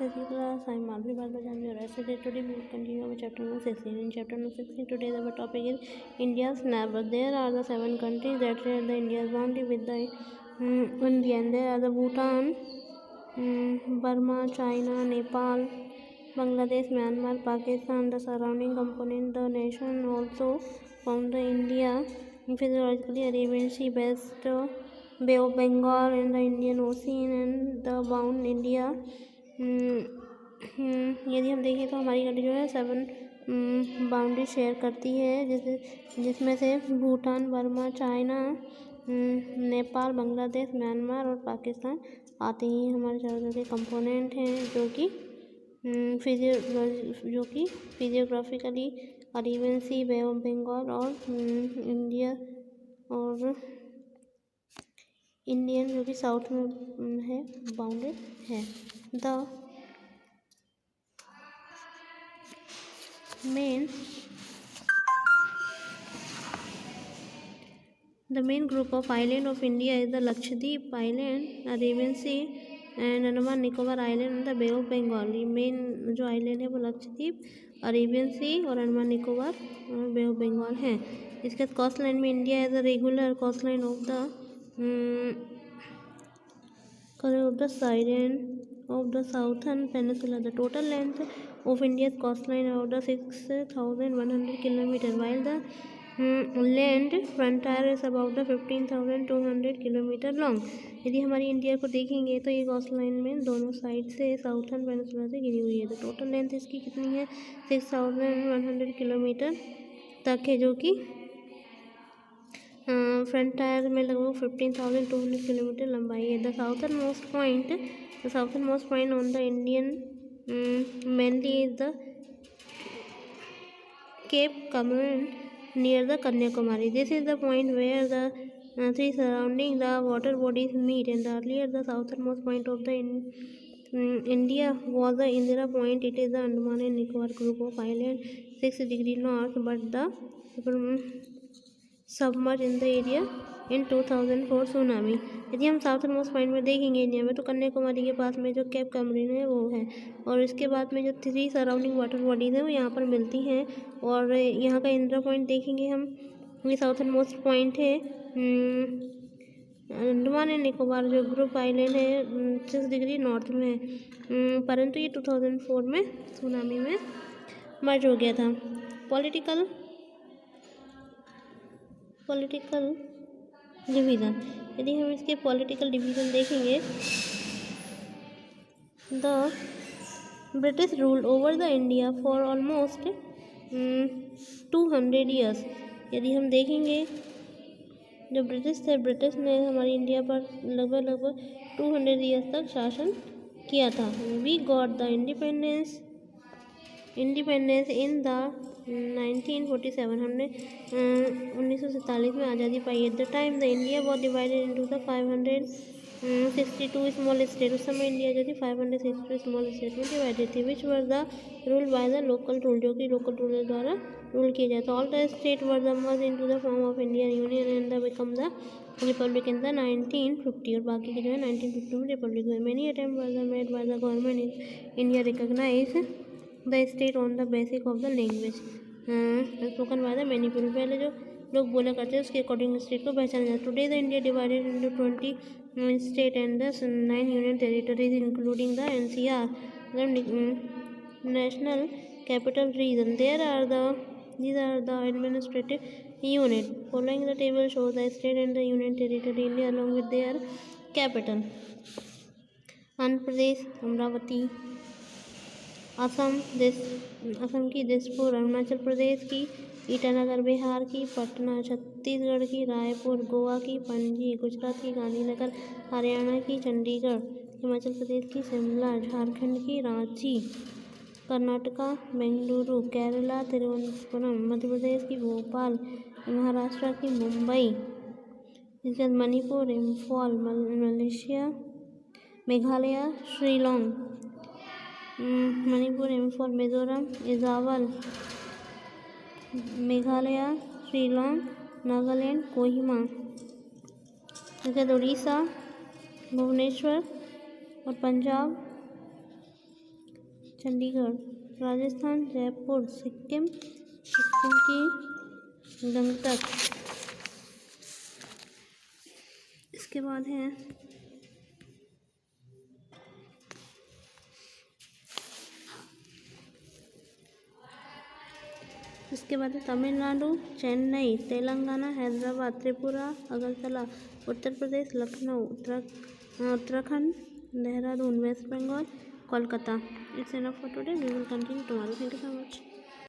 Physics class. I'm Madhuri Bhargava, your essay. Today we will continue with chapter number 16. In chapter number 16, today our topic is India's neighbors. There are the 7 countries that share the India's boundary with the India. And there are the Bhutan, Burma, China, Nepal, Bangladesh, Myanmar, Pakistan. The surrounding component, the nation also found the India physiologically Arabian Sea, West Bay of Bengal and the Indian Ocean and the bound India. यदि हम देखें तो हमारी country जो है 7 boundary share करती है, जिसमें से Bhutan, Burma, China, Nepal, Bangladesh, Myanmar और पाकिस्तान आते ही हमारे चारों के कंपोनेंट हैं, जो कि physiographically Arabian Sea, Bay of Bengal और इंडिया और इंडियन जो कि साउथ में है बाउंडेड है. The main group of island of India is the Lakshadweep Island, Arabian Sea and Andaman Nicobar Island and the Bay of Bengal. Main जो island है वो लक्षद्वीप, अरेबियन सी और अंडमान निकोबार और बे ऑफ बंगाल है. इसके कोस्ट लाइन में India as a regular coast line of the side end of the southern peninsula. The total length of India's coastline is about 6,100 km, while the land frontier is about 15,200 km long. यदि हमारी India को देखेंगे तो ये coast line में दोनों side से southern peninsula से घिरी हुई है. तो टोटल लेंथ इसकी कितनी है? 6,100 किलोमीटर तक है, जो कि फ्रंटायर में लगभग 15,200 किलोमीटर लंबाई है. The southern most point on the Indian mainland is the Cape Comorin near the Kanyakumari. This is the point where the three surrounding the water bodies meet, and earlier the southernmost point of the India was the Indira Point. It is the Andaman and Nicobar group of islands 6 degrees north, but the submerged in the area in 2004 tsunami. यदि हम southern most point में देखेंगे India में, तो कन्याकुमारी के पास में जो cap कमरिन है वो है, और इसके बाद में जो 3 सराउंडिंग वाटर बॉडीज़ हैं वो यहाँ पर मिलती हैं. और यहाँ का इंदिरा पॉइंट देखेंगे हम, ये साउथर्न मोस्ट पॉइंट है. अंडमान एंड निकोबार जो ग्रुप आइलैंड है 6 डिग्री नॉर्थ में है, परंतु ये 2004 में सुनामी में मर्ज हो गया था. Political division. यदि हम इसके पॉलिटिकल डिवीज़न देखेंगे, the British rule over the India for almost 200 years. यदि हम देखेंगे जो ब्रिटिश ने हमारी इंडिया पर लगभग 200 ईयर्स तक शासन किया था. We got the independence in the 1947. हमने 1947 में आज़ादी पाई. At the time the India was divided into the 562 small state. उस समय इंडिया जो थी 562 स्मॉल स्टेट में डिवाइडेड थी, which were the rule by the local rule, जो कि लोकल रूलर द्वारा रूल किया जाता. All the state were the merge into the form of Indian union and the become the republic in the 1950. और बाकी के जो है 1950 में रिपब्लिक हुए. Many attempt were the made by the government in India recognize the state on the basic of the language spoken by the many people. पहले जो लोग बोला करते हैं उसके अकॉर्डिंग स्टेट को पहचाना जाता है. Today the India divided into 20 state and the 9 union territories including the NCR, national capital region. These are the administrative unit. Following the table shows the state and the union territory India along with their capital. Andhra Pradesh Amaravati, Assam की दिसपुर, अरुणाचल प्रदेश की ईटानगर, बिहार की पटना, छत्तीसगढ़ की रायपुर, गोवा की पणजी, गुजरात की गांधीनगर, हरियाणा की चंडीगढ़, हिमाचल प्रदेश की शिमला, झारखंड की रांची, कर्नाटका बेंगलुरु, केरला तिरुवनंतपुरम, मध्य प्रदेश की भोपाल, महाराष्ट्र की मुंबई, इसके बाद मणिपुर इम्फाल, मलेशिया मेघालय शिलोंग, मणिपुर इम्फाल, मिजोरम इजावल, मेघालय शिलोंग, नागालैंड कोहिमा, इसके बाद उड़ीसा भुवनेश्वर और पंजाब चंडीगढ़। राजस्थान जयपुर। सिक्किम की गंगटक। इसके बाद है Tamil Nadu, Chennai, Telangana, Hyderabad, Tripura, Agartala, Uttar Pradesh, Lucknow, Uttarakhand, Dehradun, West Bengal, Kolkata. It's enough for today, we will continue tomorrow. Thank you so much.